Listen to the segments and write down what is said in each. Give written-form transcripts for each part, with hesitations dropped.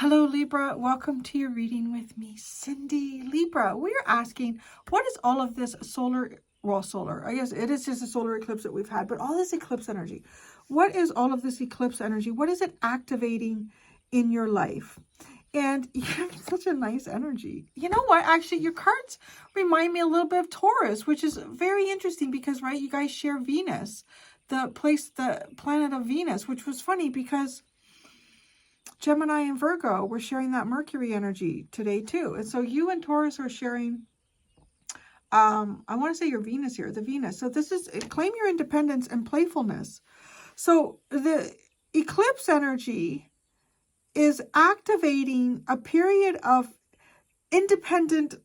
Hello, Libra. Welcome to your reading with me, Cindy. Libra, we're asking, what is all of this solar, I guess it is just a solar eclipse that we've had, but all this eclipse energy, what is all of this eclipse energy? What is it activating in your life? And you have such a nice energy. You know what? Actually, your cards remind me a little bit of Taurus, which is very interesting because, right, you guys share Venus, the planet of Venus, which was funny because Gemini and Virgo, we're sharing that Mercury energy today too. And so you and Taurus are sharing, I want to say your Venus here, the Venus. So this is claim your independence and playfulness. So the eclipse energy is activating a period of independent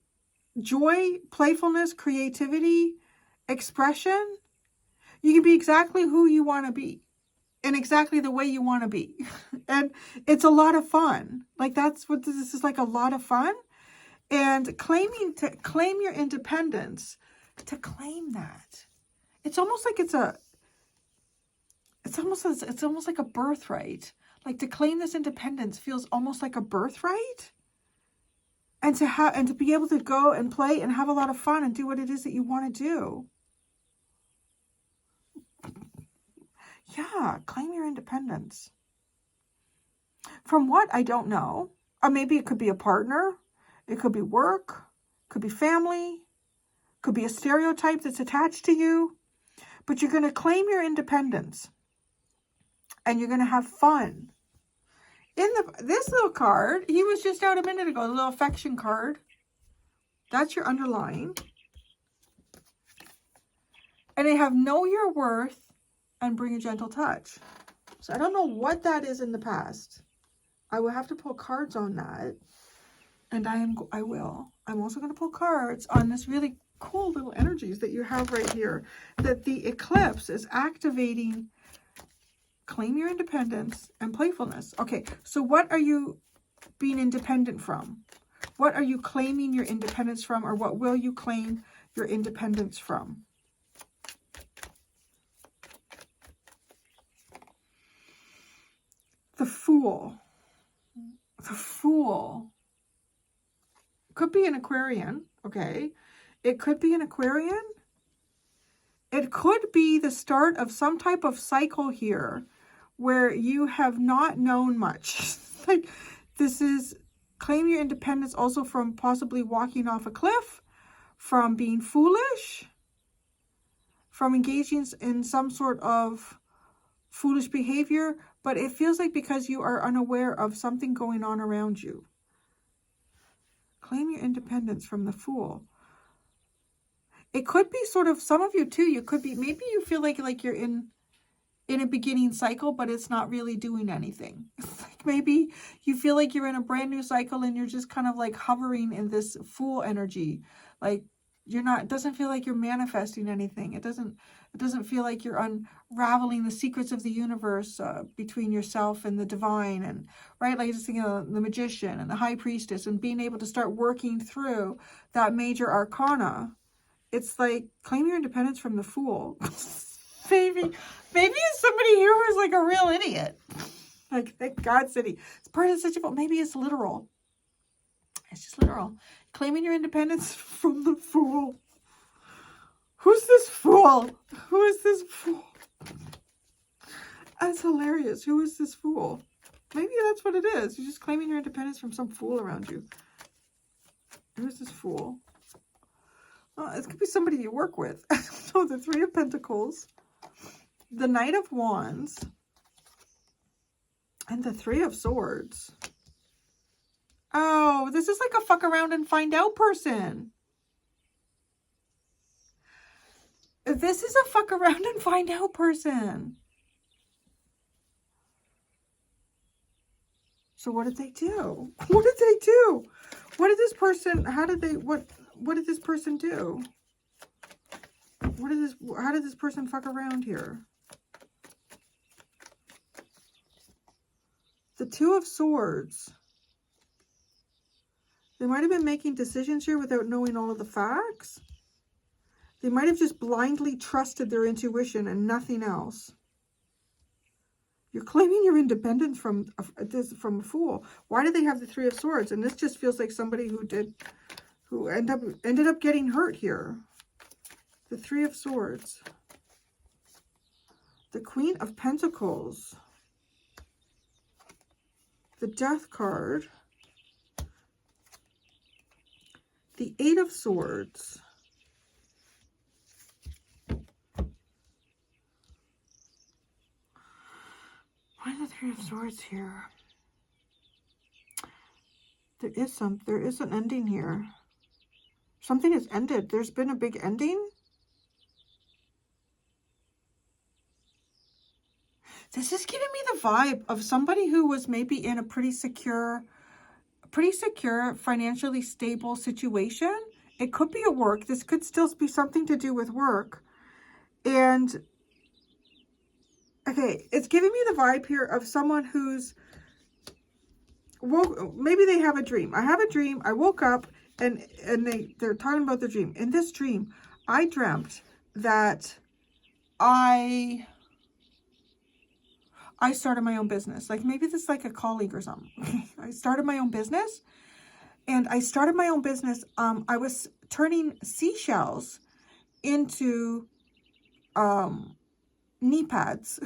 joy, playfulness, creativity, expression. You can be exactly who you want to be in exactly the way you want to be. And it's a lot of fun. Like that's what this is, like a lot of fun. And claim your independence, to claim that. It's almost like it's almost like a birthright. Like to claim this independence feels almost like a birthright. And to be able to go and play and have a lot of fun and do what it is that you want to do. Yeah, claim your independence. From what? I don't know. Or maybe it could be a partner. It could be work. Could be family. Could be a stereotype that's attached to you. But you're going to claim your independence. And you're going to have fun. This little card, he was just out a minute ago, the little affection card. That's your underline. And they have know your worth and bring a gentle touch. So I don't know what that is in the past. I will have to pull cards on that. And I will. I'm also going to pull cards on this really cool little energies that you have right here. That the eclipse is activating claim your independence and playfulness. Okay, so what are you being independent from? What are you claiming your independence from? Or what will you claim your independence from? The Fool. The Fool. Could be an Aquarian, okay? It could be an Aquarian. It could be the start of some type of cycle here where you have not known much. Like this is claim your independence also from possibly walking off a cliff, from being foolish, from engaging in some sort of foolish behavior, but it feels like because you are unaware of something going on around you. Claim your independence from the Fool. It could be sort of, some of you too, you could be, maybe you feel like you're in a beginning cycle, but it's not really doing anything. Like maybe you feel like you're in a brand new cycle and you're just kind of like hovering in this Fool energy. Like you're not, it doesn't feel like you're manifesting anything. It doesn't feel like you're unraveling the secrets of the universe between yourself and the divine, and right, like just thinking of the magician and the high priestess and being able to start working through that major arcana. It's like claim your independence from the Fool. Maybe it's somebody here who's like a real idiot. Like thank God, City. It's part of such a, maybe it's literal. It's just literal. Claiming your independence from the Fool. Who's this fool? Who is this fool? That's hilarious. Who is this fool? Maybe that's what it is. You're just claiming your independence from some fool around you. Who is this fool? Oh, it could be somebody you work with. So the Three of Pentacles, the Knight of Wands, and the Three of Swords. Oh, this is like a fuck around and find out person. This is a fuck around and find out person. So what did they do? What did they do? What did this person, how did they, what did this person do? How did this person fuck around here? The Two of Swords. They might have been making decisions here without knowing all of the facts. They might have just blindly trusted their intuition and nothing else. You're claiming your independence from a Fool. Why do they have the Three of Swords? And this just feels like somebody who ended up getting hurt here. The Three of Swords. The Queen of Pentacles. The Death card. The Eight of Swords. Why the Three of Swords here? There is an ending here. Something has ended. There's been a big ending. This is giving me the vibe of somebody who was maybe in a pretty secure, financially stable situation. It could be a work. This could still be something to do with work. And, okay, it's giving me the vibe here of someone who's, well, maybe they have a dream. I have a dream. I woke up and they're talking about their dream. In this dream, I dreamt that I started my own business. Like maybe this is like a colleague or something. I started my own business. And I started my own business. I was turning seashells into knee pads.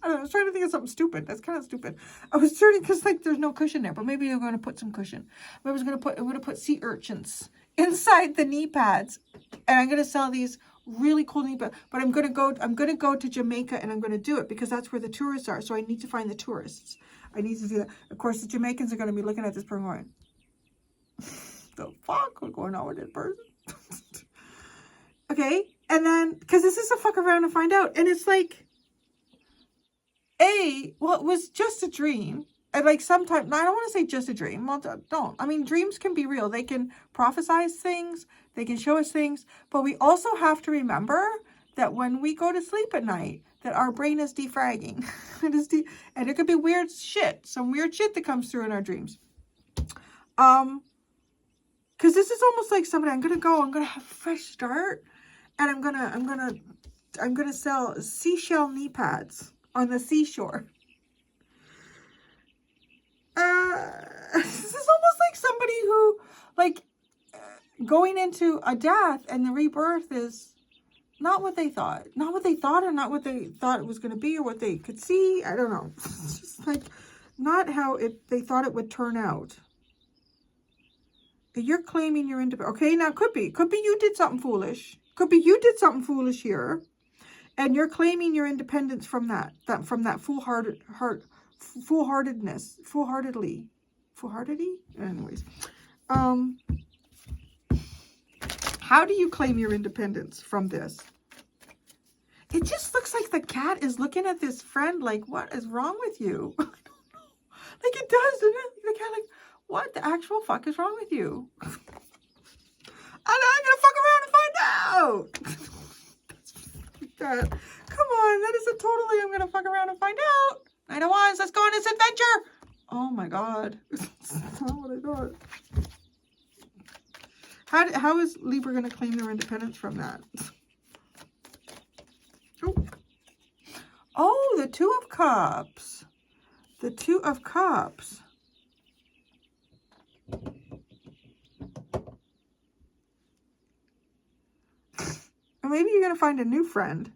I don't know, I was trying to think of something stupid. That's kind of stupid. I was turning, because like there's no cushion there, but maybe I'm going to put some cushion. I'm going to put sea urchins inside the knee pads, and I'm going to sell these really cool knee pads. But I'm going to go to Jamaica, and I'm going to do it because that's where the tourists are. So I need to find the tourists. I need to do that. Of course, the Jamaicans are going to be looking at this person going, the fuck? What's going on with this person? Okay. And then, because this is a fuck around and find out. And it's like, well, it was just a dream. And like sometimes, I don't want to say just a dream. Well, don't. I mean, dreams can be real. They can prophesize things. They can show us things. But we also have to remember that when we go to sleep at night, that our brain is defragging. And it could be weird shit. Some weird shit that comes through in our dreams. Because this is almost like somebody, I'm going to have a fresh start. And I'm gonna sell seashell knee pads on the seashore. This is almost like somebody who, like, going into a death and the rebirth is not what they thought. Not what they thought, or not what they thought it was going to be, or what they could see. I don't know. It's just like not how they thought it would turn out. You're claiming your independence. Okay, now could be you did something foolish. Could be you did something foolish here, and you're claiming your independence from that foolhardedly. Anyways, how do you claim your independence from this? It just looks like the cat is looking at this friend like, what is wrong with you? I don't know. Like it does, doesn't it? The cat like, what the actual fuck is wrong with you? I'm gonna fuck around and find out. That. Come on, that is a totally I'm gonna fuck around and find out. Knight of Wands, let's go on this adventure. Oh my god. That's not what I thought. How is Libra gonna claim their independence from that? Oh, the Two of Cups. The Two of Cups. Or maybe you're going to find a new friend.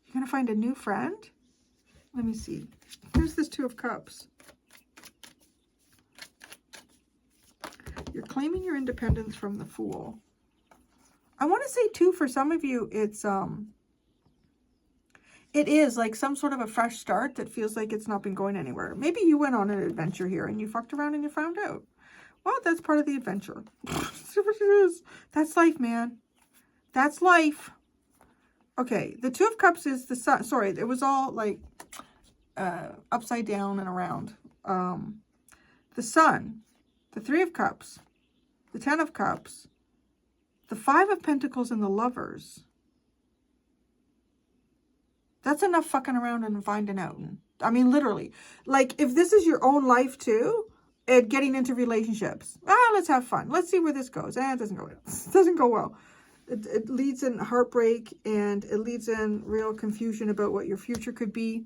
You're going to find a new friend? Let me see. Here's this Two of Cups. You're claiming your independence from the Fool. I want to say, too, for some of you, it is like some sort of a fresh start that feels like it's not been going anywhere. Maybe you went on an adventure here and you fucked around and you found out. Well, that's part of the adventure. That's what it is. That's life, man. That's life. Okay, the Two of Cups is the Sun. Sorry, it was all like upside down and around. The Sun, the Three of Cups, the Ten of Cups, the Five of Pentacles, and the Lovers. That's enough fucking around and finding out. I mean, literally. Like, if this is your own life too, and getting into relationships. Let's have fun. Let's see where this goes. It doesn't go well. It doesn't go well. It leads in heartbreak, and it leads in real confusion about what your future could be.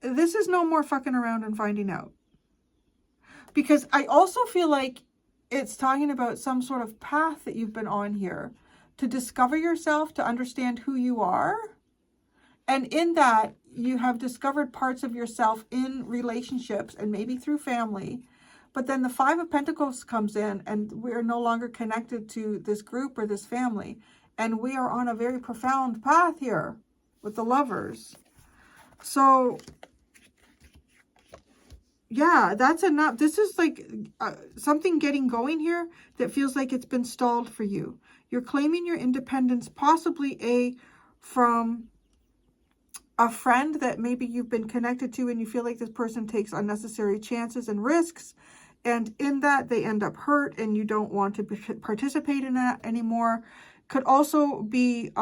this is no more fucking around and finding out. Because I also feel like it's talking about some sort of path that you've been on here to discover yourself, to understand who you are. And in that, you have discovered parts of yourself in relationships and maybe through family. But then the Five of Pentacles comes in and we're no longer connected to this group or this family. And we are on a very profound path here with the Lovers. So yeah, that's enough. This is like something getting going here that feels like it's been stalled for you. You're claiming your independence, possibly from a friend that maybe you've been connected to and you feel like this person takes unnecessary chances and risks. And in that, they end up hurt and you don't want to participate in that anymore. Could also be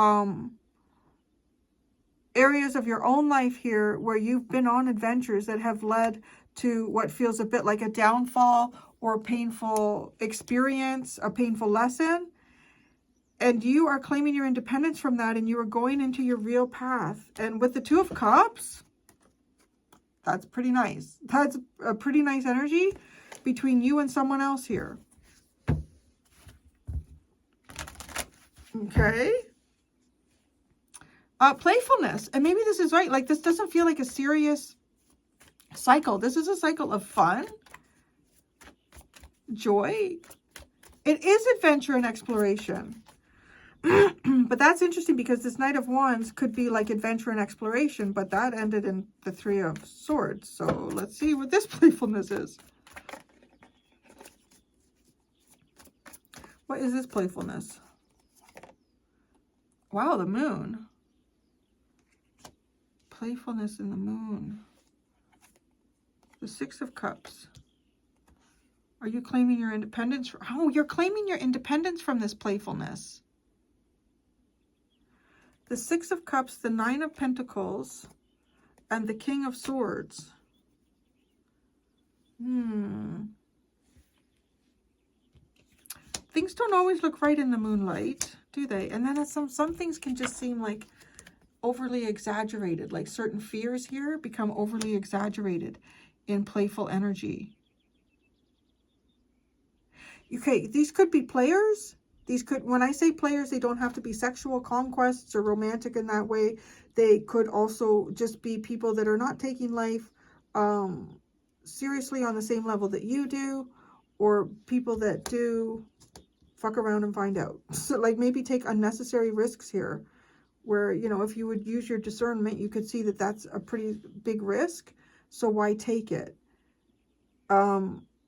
areas of your own life here where you've been on adventures that have led to what feels a bit like a downfall or a painful experience, a painful lesson. And you are claiming your independence from that and you are going into your real path. And with the Two of Cups, that's pretty nice. That's a pretty nice energy between you and someone else here. Okay. Playfulness. And maybe this is right. Like, this doesn't feel like a serious cycle. This is a cycle of fun, joy. It is adventure and exploration. But that's interesting because this Knight of Wands could be like adventure and exploration, but that ended in the Three of Swords. So let's see what this playfulness is. What is this playfulness? Wow, the Moon. Playfulness in the Moon. The Six of Cups. Are you claiming your independence? Oh, you're claiming your independence from this playfulness. The Six of Cups, the Nine of Pentacles, and the King of Swords. Things don't always look right in the moonlight, do they? And then some things can just seem like overly exaggerated. Like certain fears here become overly exaggerated in playful energy. Okay, these could be players. These could, when I say players, they don't have to be sexual conquests or romantic in that way. They could also just be people that are not taking life seriously on the same level that you do, or people that do fuck around and find out. So like maybe take unnecessary risks here where, you know, if you would use your discernment, you could see that that's a pretty big risk. So why take it?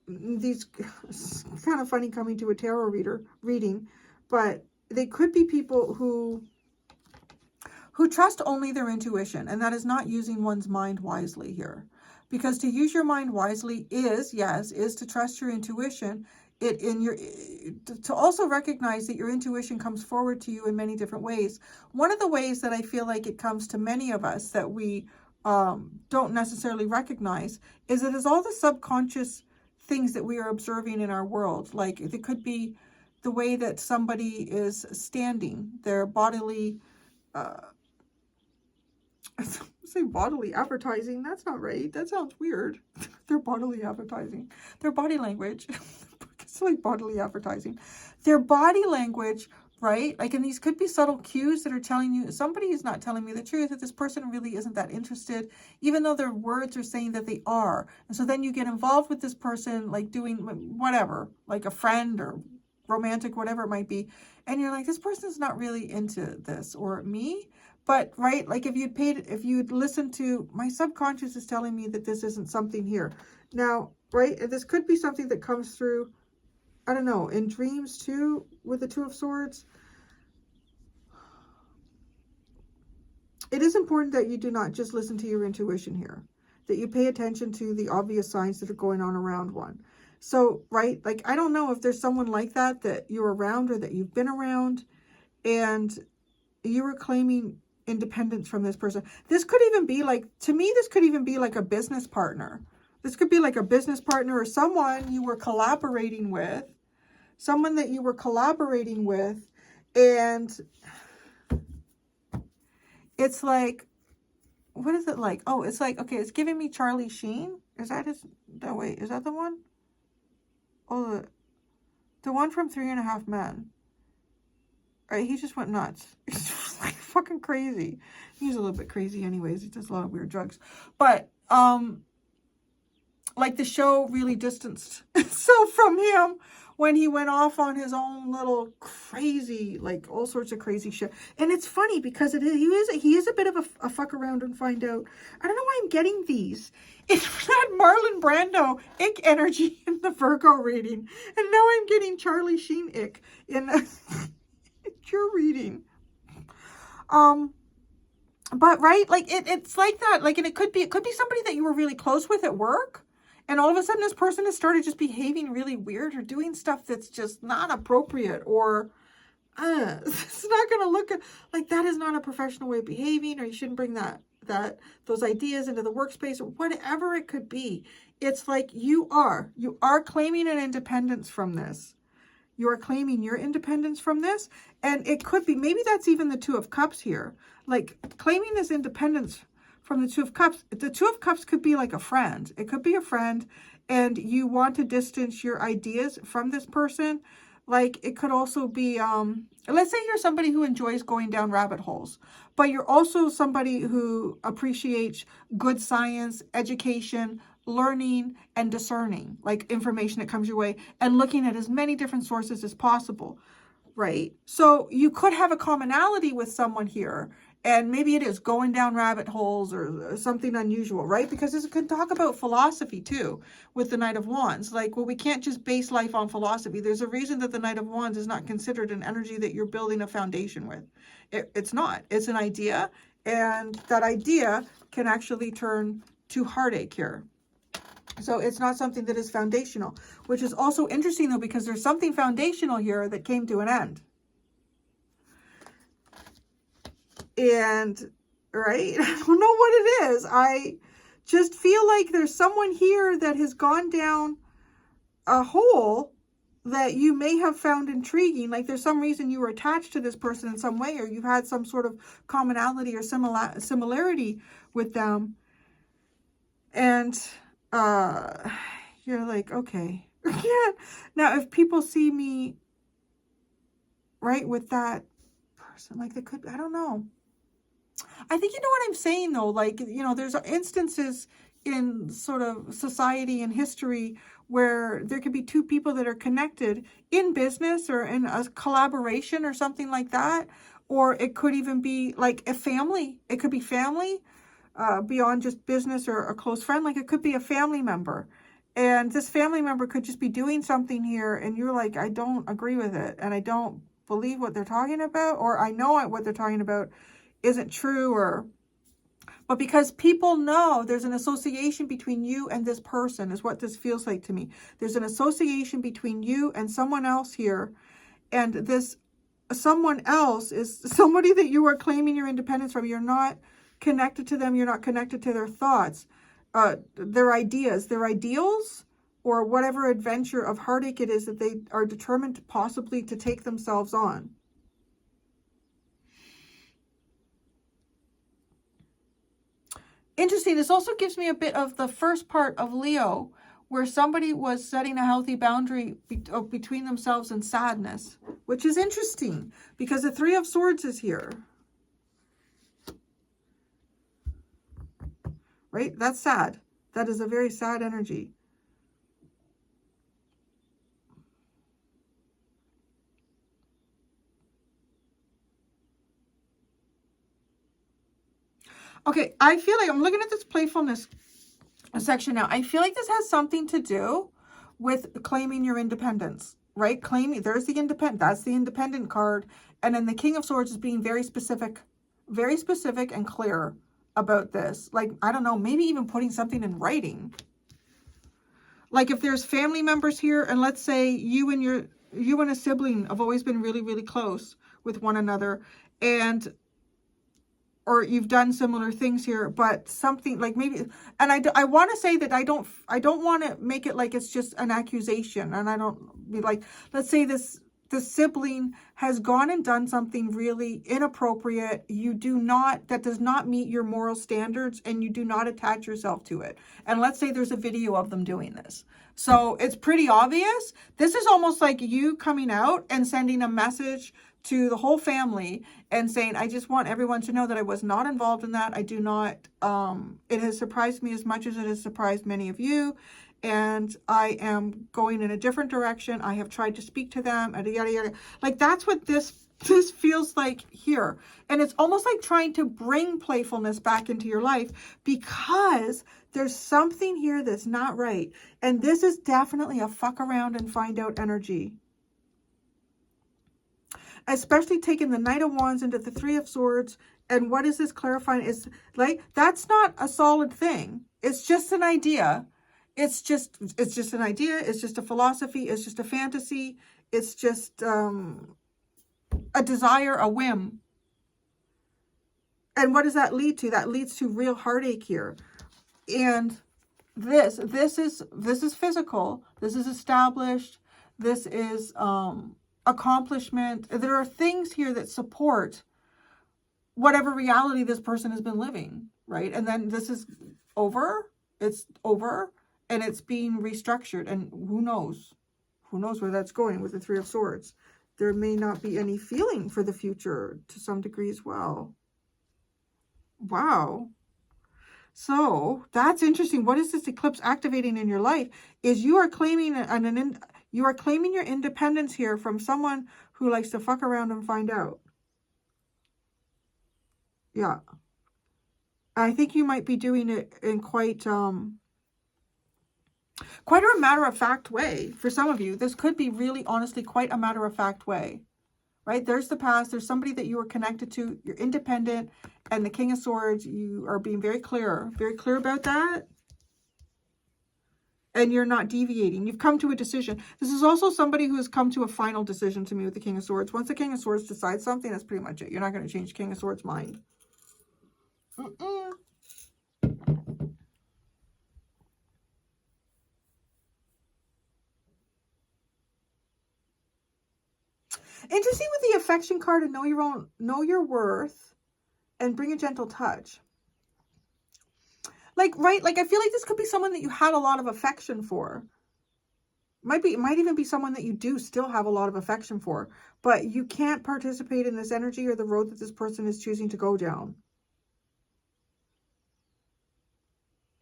These kind of funny coming to a tarot reading, but they could be people who trust only their intuition, and that is not using one's mind wisely here. Because to use your mind wisely is to trust your intuition. To also recognize that your intuition comes forward to you in many different ways. One of the ways that I feel like it comes to many of us that we don't necessarily recognize is it is all the subconscious things that we are observing in our world. Like it could be the way that somebody is standing, their bodily, I say bodily advertising. That's not right. That sounds weird. Their bodily advertising, their body language. It's like bodily advertising. Their body language, right? Like, and these could be subtle cues that are telling you, somebody is not telling me the truth, that this person really isn't that interested, even though their words are saying that they are. And so then you get involved with this person, like doing whatever, like a friend or romantic, whatever it might be. And you're like, this person's not really into this or me. But, right, like if you'd listened to, my subconscious is telling me that this isn't something here. Now, right, and this could be something that comes through, I don't know, in dreams too, with the Two of Swords. It is important that you do not just listen to your intuition here, that you pay attention to the obvious signs that are going on around one. So, right, like, I don't know if there's someone like that you're around or that you've been around, and you were claiming independence from this person. This could even be like, to me, this could even be like a business partner. This could be like a business partner or someone you were collaborating with, and it's like what is it like? Oh, it's like, okay, it's giving me Charlie Sheen. Is that his, no, wait, is that the one? Oh, the one from 3.5 Men. Right, he just went nuts. He's like fucking crazy. He's a little bit crazy anyways. He does a lot of weird drugs. But, like the show really distanced itself from him when he went off on his own little crazy, like all sorts of crazy shit. And it's funny because he is a bit of a fuck around and find out. I don't know why I'm getting these. It's that Marlon Brando ick energy in the Virgo reading. And now I'm getting Charlie Sheen ick in your reading. But right, like it's like that. Like, and it could be somebody that you were really close with at work. And all of a sudden this person has started just behaving really weird or doing stuff that's just not appropriate, or it's not going to look like that is not a professional way of behaving, or you shouldn't bring those ideas into the workspace, or whatever it could be. It's like you are claiming an independence from this. You are claiming your independence from this. And it could be, maybe that's even the Two of Cups here. Like claiming this independence from the Two of Cups. The Two of Cups could be like a friend. It could be a friend and you want to distance your ideas from this person. Like it could also be, let's say you're somebody who enjoys going down rabbit holes, but you're also somebody who appreciates good science, education, learning, and discerning, like information that comes your way, and looking at as many different sources as possible, right? So you could have a commonality with someone here, and maybe it is going down rabbit holes or something unusual, right? Because this could talk about philosophy too with the Knight of Wands. Like, well, we can't just base life on philosophy. There's a reason that the Knight of Wands is not considered an energy that you're building a foundation with. It's not. It's an idea, and that idea can actually turn to heartache here. So it's not something that is foundational, which is also interesting though, because there's something foundational here that came to an end. And, right, I don't know what it is. I just feel like there's someone here that has gone down a hole that you may have found intriguing. Like there's some reason you were attached to this person in some way, or you've had some sort of commonality or similarity with them. And you're like, okay. Yeah. Now, if people see me, right, with that person, like they could, I don't know. I think you know what I'm saying though. Like, you know, there's instances in sort of society and history where there could be two people that are connected in business or in a collaboration or something like that. Or it could even be like a family. It could be family. Beyond just business or a close friend. Like it could be a family member, and this family member could just be doing something here and you're like, I don't agree with it, and I don't believe what they're talking about, or I know what they're talking about isn't true, but because people know there's an association between you and this person is what this feels like to me. There's an association between you and someone else here, and this someone else is somebody that you are claiming your independence from. You're not connected to them. You're not connected to their thoughts, their ideas, their ideals, or whatever adventure of heartache it is that they are determined possibly to take themselves on. Interesting. This also gives me a bit of the first part of Leo, where somebody was setting a healthy boundary between themselves and sadness, which is interesting because the Three of Swords is here. Right? That's sad. That is a very sad energy. Okay, I feel like I'm looking at this playfulness section now. I feel like this has something to do with claiming your independence, right? Claiming, there's the independent, that's the independent card. And then the King of Swords is being very specific and clear about this. Like, I don't know, maybe even putting something in writing. Like if there's family members here, and let's say you and a sibling have always been really, really close with one another, or you've done similar things here, but something like maybe, and I want to say that I don't want to make it like it's just an accusation, and I don't be like, let's say this the sibling has gone and done something really inappropriate. That does not meet your moral standards, and you do not attach yourself to it. And let's say there's a video of them doing this. So it's pretty obvious. This is almost like you coming out and sending a message to the whole family and saying, I just want everyone to know that I was not involved in that. I do not, it has surprised me as much as it has surprised many of you. And I am going in a different direction. I have tried to speak to them, and yada, yada. Like, that's what this feels like here. And it's almost like trying to bring playfulness back into your life, because there's something here that's not right. And this is definitely a fuck around and find out energy. Especially taking the Knight of Wands into the Three of Swords. And what is this clarifying? Is like, that's not a solid thing. It's just an idea. It's just an idea. It's just a philosophy. It's just a fantasy. It's just a desire, a whim. And what does that lead to? That leads to real heartache here. And this is physical. This is established. This is accomplishment. There are things here that support whatever reality this person has been living, right? And then this is over. It's over. And it's being restructured. And who knows? Who knows where that's going with the Three of Swords? There may not be any feeling for the future to some degree as well. Wow. So that's interesting. What is this eclipse activating in your life? Is you are claiming your independence here from someone who likes to fuck around and find out. Yeah. I think you might be doing it in quite a matter-of-fact way. For some of you, this could be really, honestly, quite a matter-of-fact way, right? There's the past. There's somebody that you were connected to. You're independent. And the King of Swords, you are being very clear about that. And you're not deviating. You've come to a decision. This is also somebody who has come to a final decision to me with the King of Swords. Once the King of Swords decides something, that's pretty much it. You're not going to change King of Swords' mind. Interesting with the affection card and know your worth and bring a gentle touch. Like, right? Like, I feel like this could be someone that you had a lot of affection for. Might even be someone that you do still have a lot of affection for, but you can't participate in this energy or the road that this person is choosing to go down.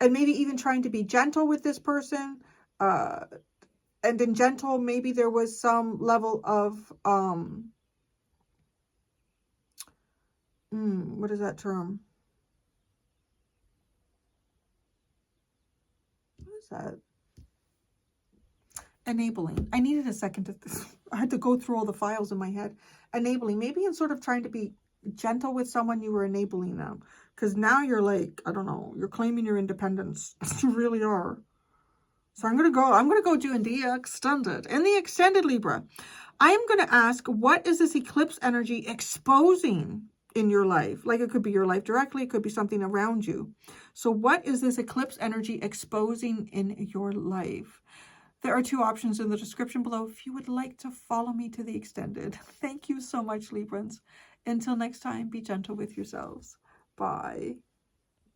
And maybe even trying to be gentle with this person, and in gentle, maybe there was some level of, what is that term? What is that? Enabling. I needed a second to, I had to go through all the files in my head. Enabling, maybe in sort of trying to be gentle with someone, you were enabling them. Because now you're like, I don't know, you're claiming your independence. You really are. So I'm going to go do in the extended. In the extended Libra, I am going to ask, what is this eclipse energy exposing in your life? Like, it could be your life directly. It could be something around you. So what is this eclipse energy exposing in your life? There are 2 options in the description below if you would like to follow me to the extended. Thank you so much, Librans. Until next time, be gentle with yourselves. Bye.